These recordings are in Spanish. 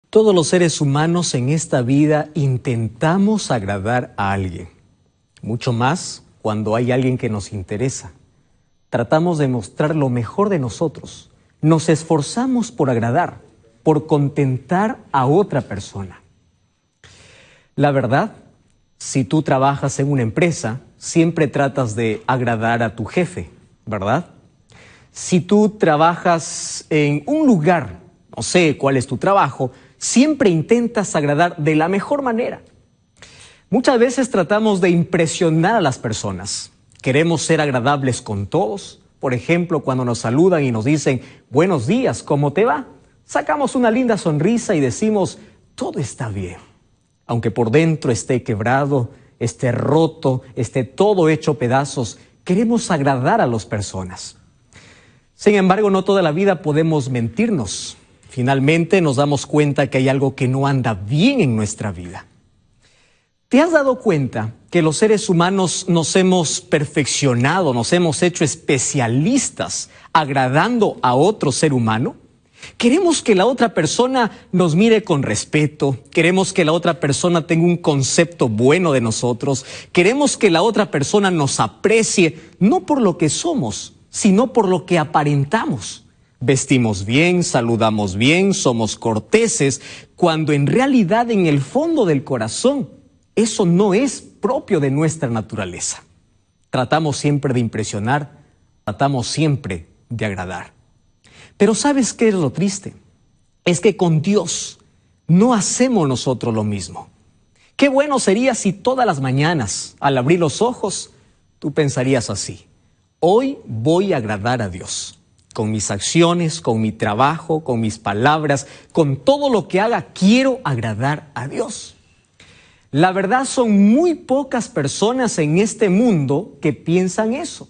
Todos los seres humanos en esta vida intentamos agradar a alguien, mucho más cuando hay alguien que nos interesa. Tratamos de mostrar lo mejor de nosotros, nos esforzamos por agradar, por contentar a otra persona. La verdad, si tú trabajas en una empresa, siempre tratas de agradar a tu jefe, ¿verdad? Si tú trabajas en un lugar, no sé cuál es tu trabajo, siempre intentas agradar de la mejor manera. Muchas veces tratamos de impresionar a las personas. Queremos ser agradables con todos. Por ejemplo, cuando nos saludan y nos dicen, buenos días, ¿cómo te va? Sacamos una linda sonrisa y decimos, todo está bien. Aunque por dentro esté quebrado, esté roto, esté todo hecho pedazos, queremos agradar a las personas. Sin embargo, no toda la vida podemos mentirnos. Finalmente nos damos cuenta que hay algo que no anda bien en nuestra vida. ¿Te has dado cuenta que los seres humanos nos hemos perfeccionado, nos hemos hecho especialistas agradando a otro ser humano? Queremos que la otra persona nos mire con respeto, queremos que la otra persona tenga un concepto bueno de nosotros, queremos que la otra persona nos aprecie, no por lo que somos, sino por lo que aparentamos. Vestimos bien, saludamos bien, somos corteses, cuando en realidad en el fondo del corazón eso no es propio de nuestra naturaleza. Tratamos siempre de impresionar, tratamos siempre de agradar. Pero ¿sabes qué es lo triste? Es que con Dios no hacemos nosotros lo mismo. Qué bueno sería si todas las mañanas, al abrir los ojos, tú pensarías así: hoy voy a agradar a Dios. Con mis acciones, con mi trabajo, con mis palabras, con todo lo que haga, quiero agradar a Dios. La verdad, son muy pocas personas en este mundo que piensan eso.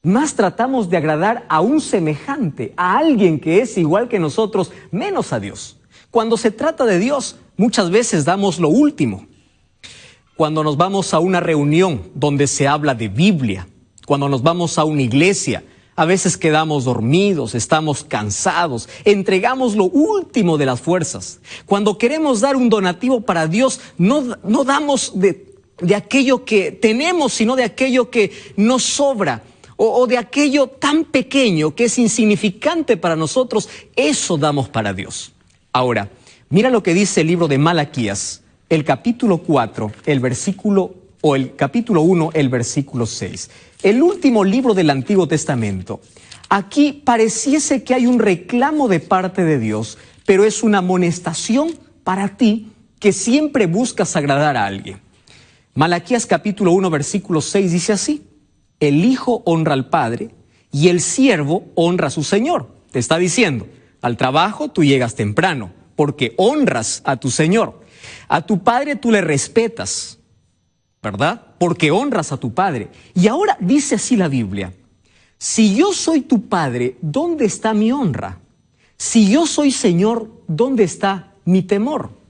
Más tratamos de agradar a un semejante, a alguien que es igual que nosotros, menos a Dios. Cuando se trata de Dios, muchas veces damos lo último. Cuando nos vamos a una reunión donde se habla de Biblia, cuando nos vamos a una iglesia, a veces quedamos dormidos, estamos cansados, entregamos lo último de las fuerzas. Cuando queremos dar un donativo para Dios, no damos de aquello que tenemos, sino de aquello que nos sobra, o de aquello tan pequeño que es insignificante para nosotros. Eso damos para Dios. Ahora, mira lo que dice el libro de Malaquías, el capítulo 4, el capítulo 1, el versículo 6. El último libro del Antiguo Testamento. Aquí pareciese que hay un reclamo de parte de Dios, pero es una amonestación para ti que siempre buscas agradar a alguien. Malaquías capítulo 1, versículo 6 dice así: el hijo honra al padre y el siervo honra a su señor. Te está diciendo, al trabajo tú llegas temprano porque honras a tu señor. A tu padre tú le respetas, ¿verdad? Porque honras a tu padre. Y ahora dice así la Biblia: si yo soy tu padre, ¿dónde está mi honra? Si yo soy Señor, ¿dónde está mi temor?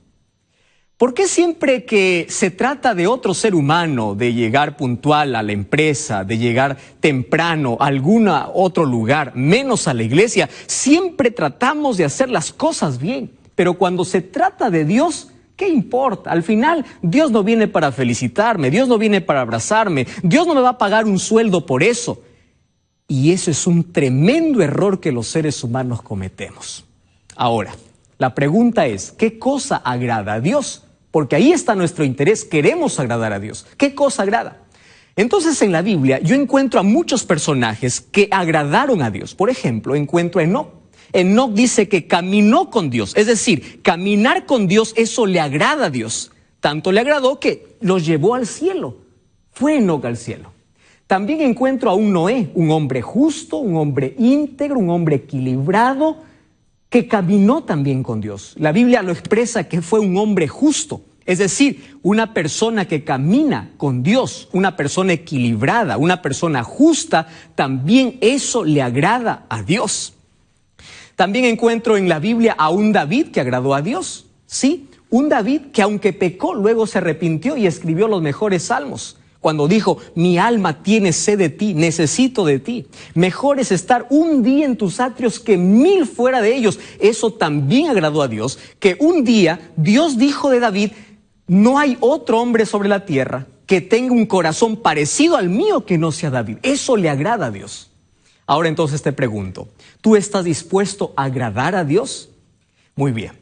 ¿Por qué siempre que se trata de otro ser humano, de llegar puntual a la empresa, de llegar temprano a algún otro lugar, menos a la iglesia, siempre tratamos de hacer las cosas bien? Pero cuando se trata de Dios, ¿qué importa? Al final, Dios no viene para felicitarme, Dios no viene para abrazarme, Dios no me va a pagar un sueldo por eso. Y eso es un tremendo error que los seres humanos cometemos. Ahora, la pregunta es, ¿qué cosa agrada a Dios? Porque ahí está nuestro interés, queremos agradar a Dios. ¿Qué cosa agrada? Entonces en la Biblia yo encuentro a muchos personajes que agradaron a Dios. Por ejemplo, encuentro a Enoc. Enoc dice que caminó con Dios, es decir, caminar con Dios, eso le agrada a Dios. Tanto le agradó que los llevó al cielo. Fue Enoc al cielo. También encuentro a un Noé, un hombre justo, un hombre íntegro, un hombre equilibrado, que caminó también con Dios. La Biblia lo expresa que fue un hombre justo, es decir, una persona que camina con Dios, una persona equilibrada, una persona justa, también eso le agrada a Dios. También encuentro en la Biblia a un David que agradó a Dios, ¿sí? Un David que aunque pecó, luego se arrepintió y escribió los mejores salmos. Cuando dijo, mi alma tiene sed de ti, necesito de ti. Mejor es estar un día en tus atrios que 1000 fuera de ellos. Eso también agradó a Dios, que un día Dios dijo de David, no hay otro hombre sobre la tierra que tenga un corazón parecido al mío que no sea David. Eso le agrada a Dios. Ahora entonces te pregunto, ¿tú estás dispuesto a agradar a Dios? Muy bien.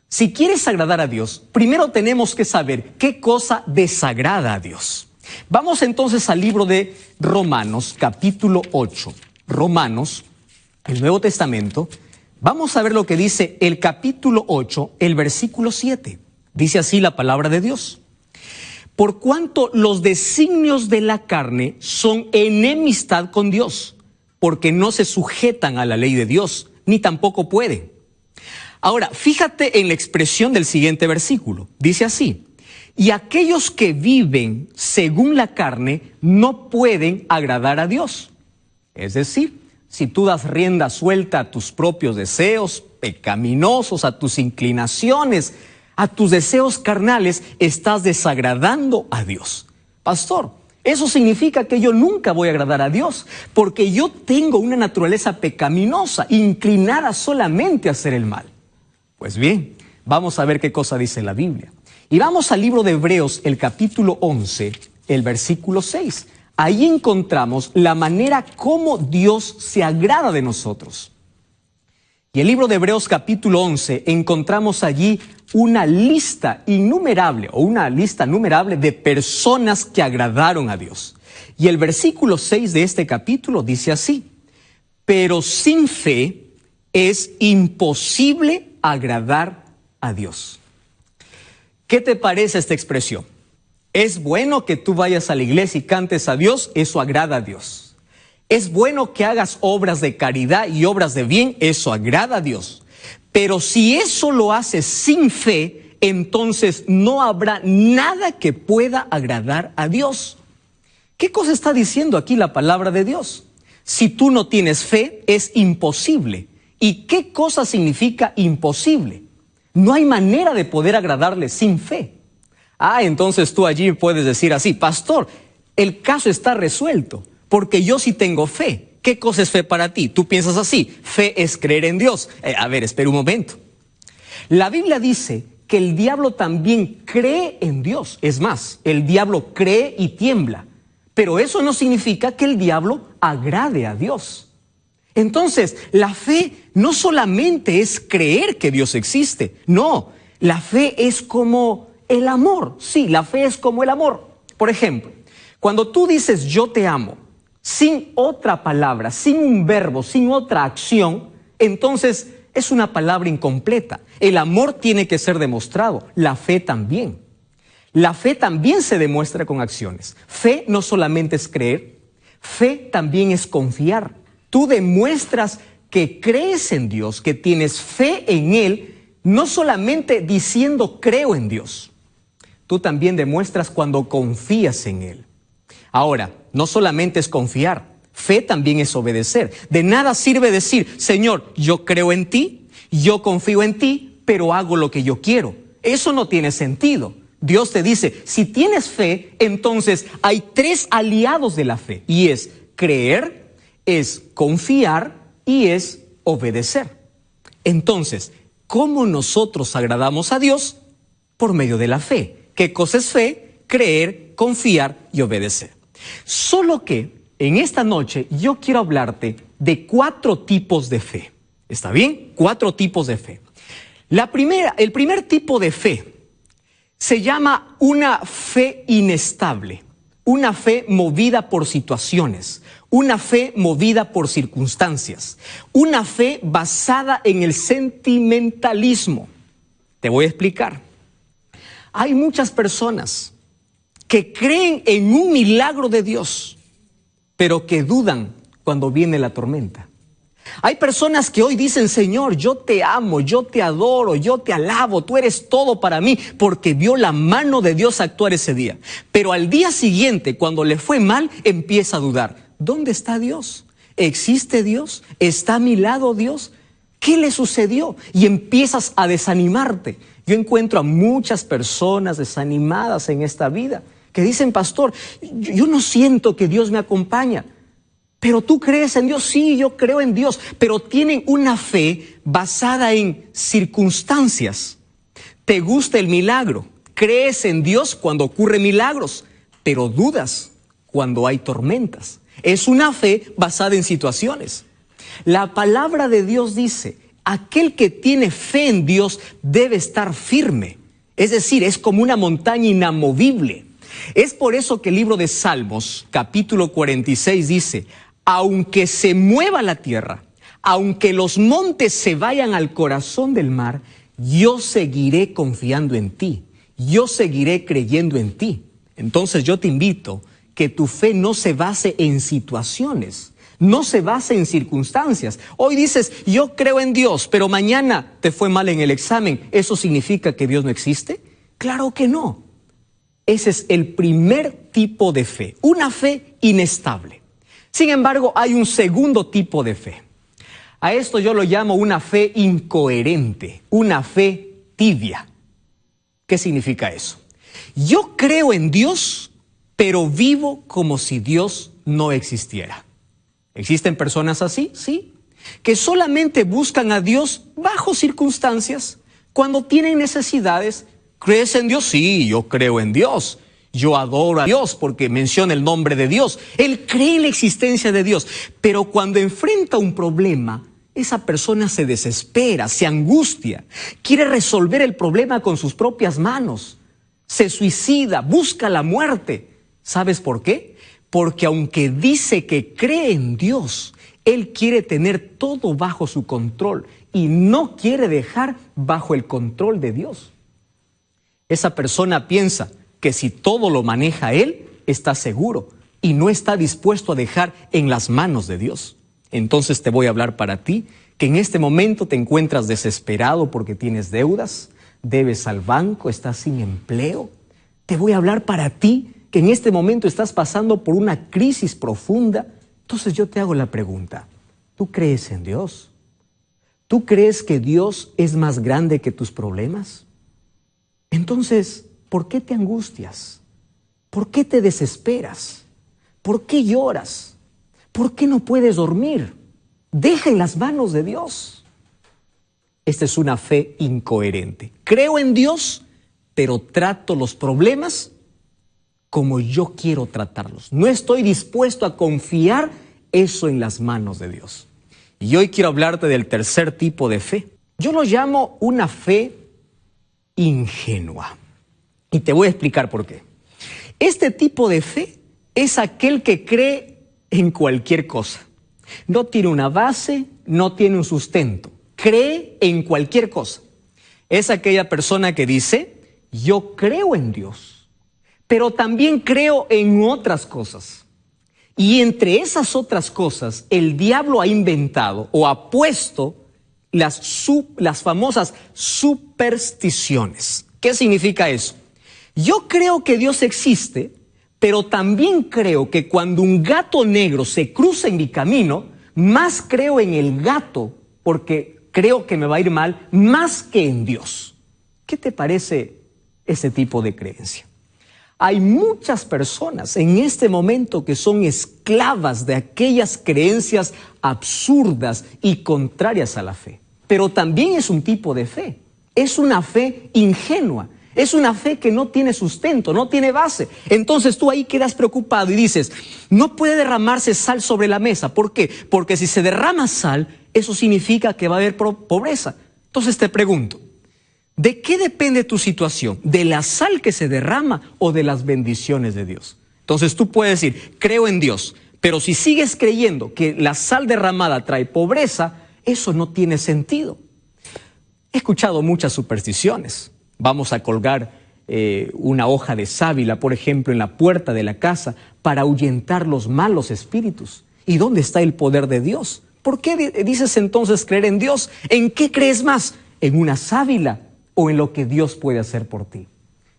Si quieres agradar a Dios, primero tenemos que saber qué cosa desagrada a Dios. Vamos entonces al libro de Romanos, capítulo 8. Romanos, el Nuevo Testamento. Vamos a ver lo que dice el capítulo 8, el versículo 7. Dice así la palabra de Dios. Por cuanto los designios de la carne son enemistad con Dios, porque no se sujetan a la ley de Dios, ni tampoco pueden. Ahora, fíjate en la expresión del siguiente versículo. Dice así. Y aquellos que viven según la carne no pueden agradar a Dios. Es decir, si tú das rienda suelta a tus propios deseos pecaminosos, a tus inclinaciones, a tus deseos carnales, estás desagradando a Dios. Pastor, eso significa que yo nunca voy a agradar a Dios, porque yo tengo una naturaleza pecaminosa, inclinada solamente a hacer el mal. Pues bien, vamos a ver qué cosa dice la Biblia. Y vamos al libro de Hebreos, el capítulo 11, el versículo 6. Ahí encontramos la manera como Dios se agrada de nosotros. Y el libro de Hebreos, capítulo 11, encontramos allí una lista innumerable, o una lista numerable de personas que agradaron a Dios. Y el versículo 6 de este capítulo dice así. Pero sin fe es imposible agradar a Dios. ¿Qué te parece esta expresión? Es bueno que tú vayas a la iglesia y cantes a Dios, eso agrada a Dios. Es bueno que hagas obras de caridad y obras de bien, eso agrada a Dios. Pero si eso lo haces sin fe, entonces no habrá nada que pueda agradar a Dios. ¿Qué cosa está diciendo aquí la palabra de Dios? Si tú no tienes fe, es imposible. ¿Y qué cosa significa imposible? No hay manera de poder agradarle sin fe. Entonces tú allí puedes decir así, pastor, el caso está resuelto, porque yo sí tengo fe. ¿Qué cosa es fe para ti? Tú piensas así, fe es creer en Dios. Espera un momento. La Biblia dice que el diablo también cree en Dios. Es más, el diablo cree y tiembla. Pero eso no significa que el diablo agrade a Dios. Entonces, la fe no solamente es creer que Dios existe. No, la fe es como el amor. Sí, la fe es como el amor. Por ejemplo, cuando tú dices yo te amo, sin otra palabra, sin un verbo, sin otra acción, entonces es una palabra incompleta. El amor tiene que ser demostrado, la fe también. La fe también se demuestra con acciones. Fe no solamente es creer, fe también es confiar. Tú demuestras que crees en Dios, que tienes fe en Él, no solamente diciendo creo en Dios. Tú también demuestras cuando confías en Él. Ahora, no solamente es confiar, fe también es obedecer. De nada sirve decir, Señor, yo creo en ti, yo confío en ti, pero hago lo que yo quiero. Eso no tiene sentido. Dios te dice, si tienes fe, entonces hay 3 aliados de la fe, y es creer, es confiar y es obedecer. Entonces, ¿cómo nosotros agradamos a Dios? Por medio de la fe. ¿Qué cosa es fe? Creer, confiar y obedecer. Solo que en esta noche yo quiero hablarte de 4 tipos de fe. ¿Está bien? 4 tipos de fe. El primer tipo de fe se llama una fe inestable, una fe movida por situaciones, una fe movida por circunstancias, una fe basada en el sentimentalismo. Te voy a explicar. Hay muchas personas que creen en un milagro de Dios, pero que dudan cuando viene la tormenta. Hay personas que hoy dicen, Señor, yo te amo, yo te adoro, yo te alabo, tú eres todo para mí, porque vio la mano de Dios actuar ese día. Pero al día siguiente, cuando le fue mal, empieza a dudar. ¿Dónde está Dios? ¿Existe Dios? ¿Está a mi lado Dios? ¿Qué le sucedió? Y empiezas a desanimarte. Yo encuentro a muchas personas desanimadas en esta vida, que dicen, pastor, yo no siento que Dios me acompaña. Pero tú crees en Dios, sí, yo creo en Dios, pero tienen una fe basada en circunstancias. Te gusta el milagro, crees en Dios cuando ocurren milagros, pero dudas cuando hay tormentas. Es una fe basada en situaciones. La palabra de Dios dice, aquel que tiene fe en Dios debe estar firme. Es decir, es como una montaña inamovible. Es por eso que el libro de Salmos, capítulo 46, dice, aunque se mueva la tierra, aunque los montes se vayan al corazón del mar, yo seguiré confiando en ti, yo seguiré creyendo en ti. Entonces yo te invito que tu fe no se base en situaciones, no se base en circunstancias. Hoy dices, yo creo en Dios, pero mañana te fue mal en el examen. ¿Eso significa que Dios no existe? Claro que no. Ese es el primer tipo de fe, una fe inestable. Sin embargo, hay un segundo tipo de fe. A esto yo lo llamo una fe incoherente, una fe tibia. ¿Qué significa eso? Yo creo en Dios, pero vivo como si Dios no existiera. ¿Existen personas así? Sí. Que solamente buscan a Dios bajo circunstancias, cuando tienen necesidades. ¿Crees en Dios? Sí, yo creo en Dios. Yo adoro a Dios porque menciona el nombre de Dios. Él cree en la existencia de Dios. Pero cuando enfrenta un problema, esa persona se desespera, se angustia, quiere resolver el problema con sus propias manos, se suicida, busca la muerte. ¿Sabes por qué? Porque aunque dice que cree en Dios, él quiere tener todo bajo su control y no quiere dejar bajo el control de Dios. Esa persona piensa que si todo lo maneja él, está seguro y no está dispuesto a dejar en las manos de Dios. Entonces te voy a hablar para ti, que en este momento te encuentras desesperado porque tienes deudas, debes al banco, estás sin empleo. Te voy a hablar para ti, que en este momento estás pasando por una crisis profunda. Entonces yo te hago la pregunta, ¿tú crees en Dios? ¿Tú crees que Dios es más grande que tus problemas? Entonces, ¿por qué te angustias? ¿Por qué te desesperas? ¿Por qué lloras? ¿Por qué no puedes dormir? Deja en las manos de Dios. Esta es una fe incoherente. Creo en Dios, pero trato los problemas como yo quiero tratarlos. No estoy dispuesto a confiar eso en las manos de Dios. Y hoy quiero hablarte del tercer tipo de fe. Yo lo llamo una fe ingenua. Y te voy a explicar por qué. Este tipo de fe es aquel que cree en cualquier cosa. No tiene una base, no tiene un sustento. Cree en cualquier cosa. Es aquella persona que dice, yo creo en Dios, pero también creo en otras cosas. Y entre esas otras cosas, el diablo ha inventado o ha puesto las famosas supersticiones. ¿Qué significa eso? Yo creo que Dios existe, pero también creo que cuando un gato negro se cruza en mi camino, más creo en el gato porque creo que me va a ir mal, más que en Dios. ¿Qué te parece ese tipo de creencia? Hay muchas personas en este momento que son esclavas de aquellas creencias absurdas y contrarias a la fe. Pero también es un tipo de fe. Es una fe ingenua. Es una fe que no tiene sustento, no tiene base. Entonces tú ahí quedas preocupado y dices, no puede derramarse sal sobre la mesa. ¿Por qué? Porque si se derrama sal, eso significa que va a haber pobreza. Entonces te pregunto, ¿de qué depende tu situación? ¿De la sal que se derrama o de las bendiciones de Dios? Entonces tú puedes decir, creo en Dios, pero si sigues creyendo que la sal derramada trae pobreza, eso no tiene sentido. He escuchado muchas supersticiones. Vamos a colgar una hoja de sábila, por ejemplo, en la puerta de la casa para ahuyentar los malos espíritus. ¿Y dónde está el poder de Dios? ¿Por qué dices entonces creer en Dios? ¿En qué crees más? ¿En una sábila o en lo que Dios puede hacer por ti?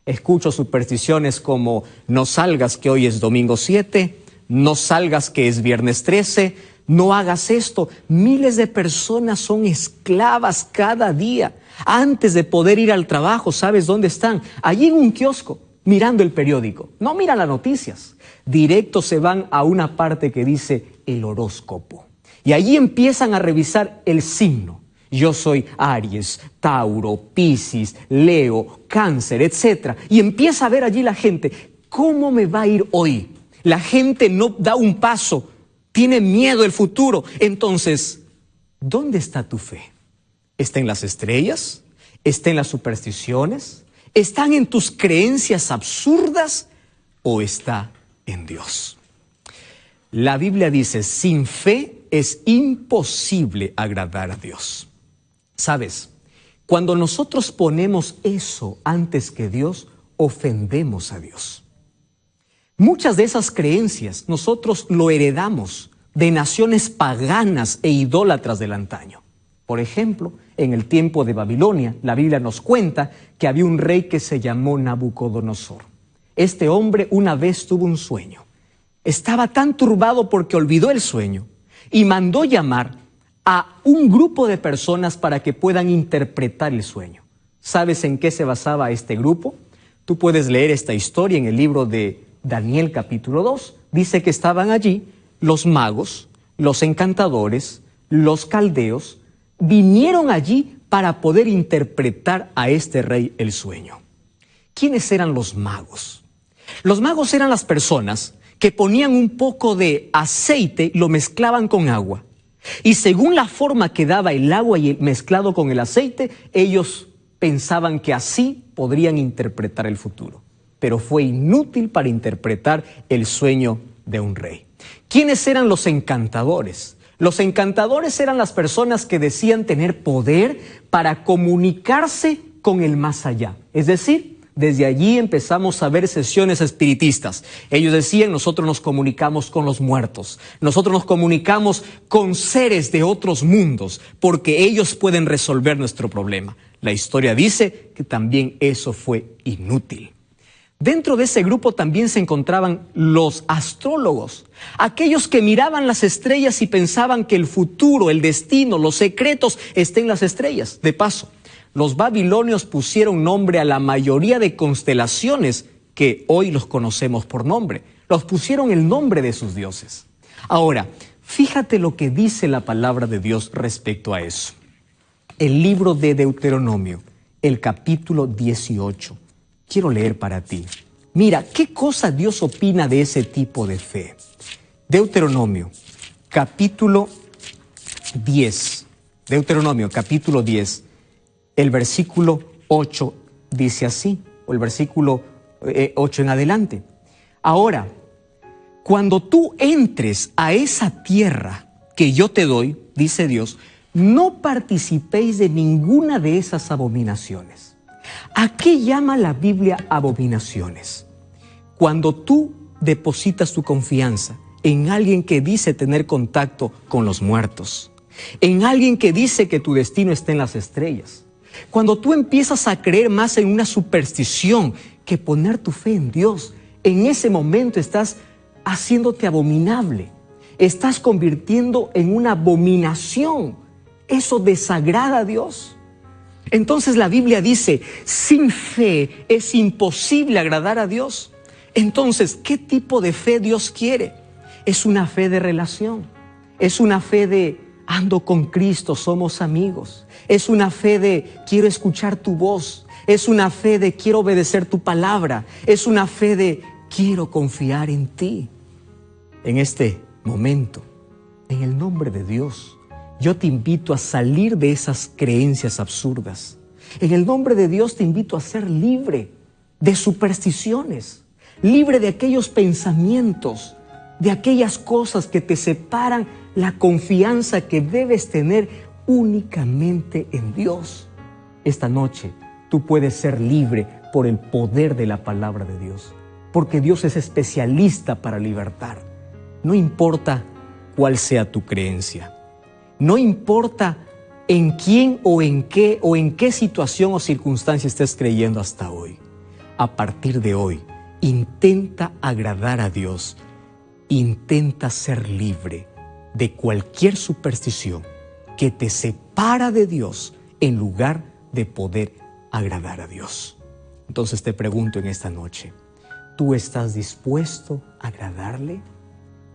Escucho supersticiones como no salgas que hoy es domingo 7, no salgas que es viernes 13, no hagas esto. Miles de personas son esclavas cada día. Antes de poder ir al trabajo, ¿sabes dónde están? Allí en un kiosco, mirando el periódico, no miran las noticias. Directo se van a una parte que dice el horóscopo. Y allí empiezan a revisar el signo. Yo soy Aries, Tauro, Piscis, Leo, Cáncer, etc. Y empieza a ver allí la gente, ¿cómo me va a ir hoy? La gente no da un paso, tiene miedo del futuro. Entonces, ¿dónde está tu fe? ¿Está en las estrellas? ¿Está en las supersticiones? ¿Están en tus creencias absurdas? ¿O está en Dios? La Biblia dice, sin fe es imposible agradar a Dios. ¿Sabes? Cuando nosotros ponemos eso antes que Dios, ofendemos a Dios. Muchas de esas creencias nosotros lo heredamos de naciones paganas e idólatras del antaño. Por ejemplo, en el tiempo de Babilonia, la Biblia nos cuenta que había un rey que se llamó Nabucodonosor. Este hombre una vez tuvo un sueño. Estaba tan turbado porque olvidó el sueño y mandó llamar a un grupo de personas para que puedan interpretar el sueño. ¿Sabes en qué se basaba este grupo? Tú puedes leer esta historia en el libro de Daniel capítulo 2. Dice que estaban allí los magos, los encantadores, los caldeos, vinieron allí para poder interpretar a este rey el sueño. ¿Quiénes eran los magos? Los magos eran las personas que ponían un poco de aceite, lo mezclaban con agua. Y según la forma que daba el agua y mezclado con el aceite, ellos pensaban que así podrían interpretar el futuro. Pero fue inútil para interpretar el sueño de un rey. ¿Quiénes eran los encantadores? Los encantadores eran las personas que decían tener poder para comunicarse con el más allá. Es decir, desde allí empezamos a ver sesiones espiritistas. Ellos decían, nosotros nos comunicamos con los muertos. Nosotros nos comunicamos con seres de otros mundos, porque ellos pueden resolver nuestro problema. La historia dice que también eso fue inútil. Dentro de ese grupo también se encontraban los astrólogos, aquellos que miraban las estrellas y pensaban que el futuro, el destino, los secretos están en las estrellas. De paso, los babilonios pusieron nombre a la mayoría de constelaciones que hoy los conocemos por nombre. Los pusieron el nombre de sus dioses. Ahora, fíjate lo que dice la palabra de Dios respecto a eso. El libro de Deuteronomio, el capítulo 18. Quiero leer para ti. Mira, ¿qué cosa Dios opina de ese tipo de fe? Deuteronomio, capítulo 10. Deuteronomio, capítulo 10. El versículo 8 dice así, o el versículo 8 en adelante. Ahora, cuando tú entres a esa tierra que yo te doy, dice Dios, no participéis de ninguna de esas abominaciones. ¿A qué llama la Biblia abominaciones? Cuando tú depositas tu confianza en alguien que dice tener contacto con los muertos, en alguien que dice que tu destino está en las estrellas, cuando tú empiezas a creer más en una superstición que poner tu fe en Dios, en ese momento estás haciéndote abominable, estás convirtiendo en una abominación. Eso desagrada a Dios. Entonces la Biblia dice, sin fe es imposible agradar a Dios. Entonces, ¿qué tipo de fe Dios quiere? Es una fe de relación, es una fe de ando con Cristo, somos amigos, es una fe de quiero escuchar tu voz, es una fe de quiero obedecer tu palabra, es una fe de quiero confiar en ti. En este momento, en el nombre de Dios, yo te invito a salir de esas creencias absurdas. En el nombre de Dios te invito a ser libre de supersticiones, libre de aquellos pensamientos, de aquellas cosas que te separan la confianza que debes tener únicamente en Dios. Esta noche tú puedes ser libre por el poder de la palabra de Dios, porque Dios es especialista para libertar. No importa cuál sea tu creencia. No importa en quién o en qué situación o circunstancia estés creyendo hasta hoy. A partir de hoy, intenta agradar a Dios. Intenta ser libre de cualquier superstición que te separa de Dios en lugar de poder agradar a Dios. Entonces te pregunto en esta noche, ¿tú estás dispuesto a agradarle?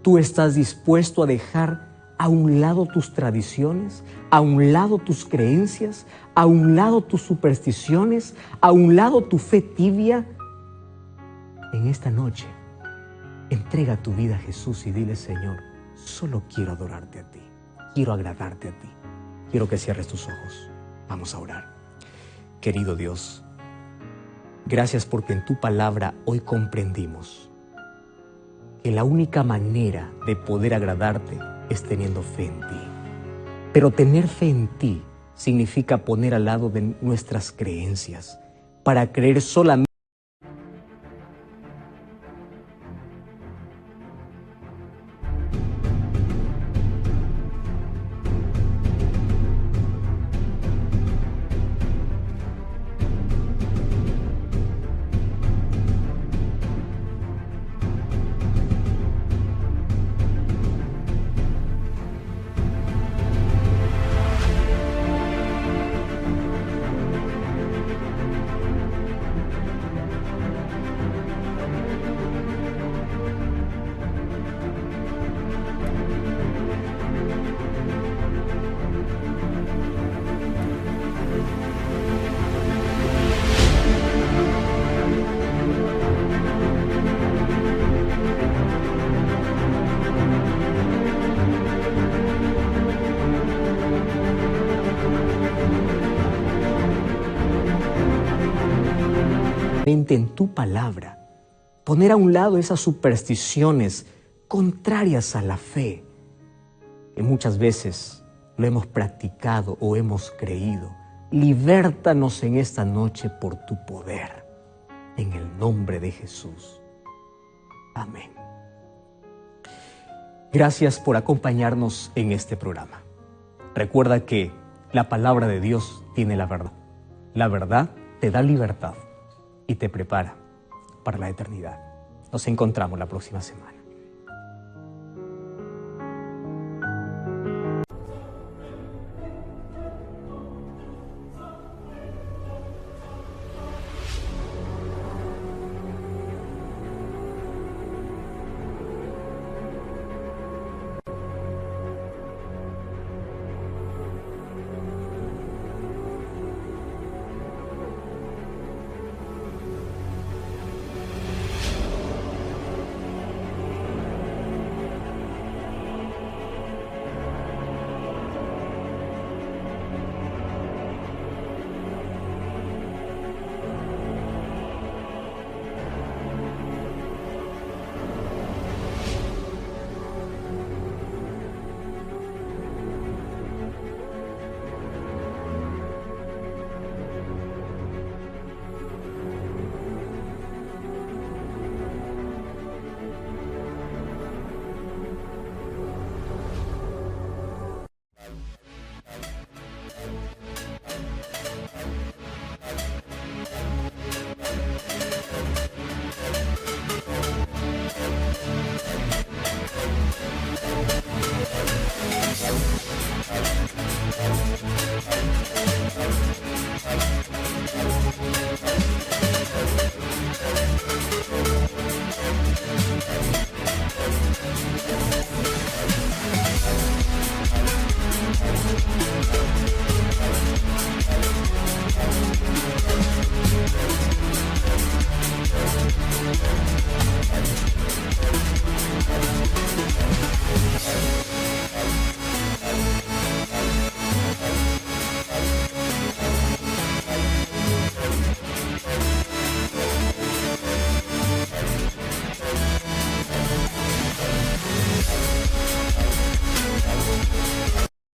¿Tú estás dispuesto a dejar a un lado tus tradiciones, a un lado tus creencias, a un lado tus supersticiones, a un lado tu fe tibia? En esta noche, entrega tu vida a Jesús y dile: Señor, solo quiero adorarte a ti, quiero agradarte a ti. Quiero que cierres tus ojos. Vamos a orar. Querido Dios, gracias porque en tu palabra hoy comprendimos que la única manera de poder agradarte es teniendo fe en ti. Pero tener fe en ti significa poner al lado de nuestras creencias para creer solamente en tu palabra, poner a un lado esas supersticiones contrarias a la fe, que muchas veces lo hemos practicado o hemos creído. Libértanos en esta noche por tu poder, en el nombre de Jesús. Amén. Gracias por acompañarnos en este programa. Recuerda que la palabra de Dios tiene la verdad. La verdad te da libertad y te prepara para la eternidad. Nos encontramos la próxima semana.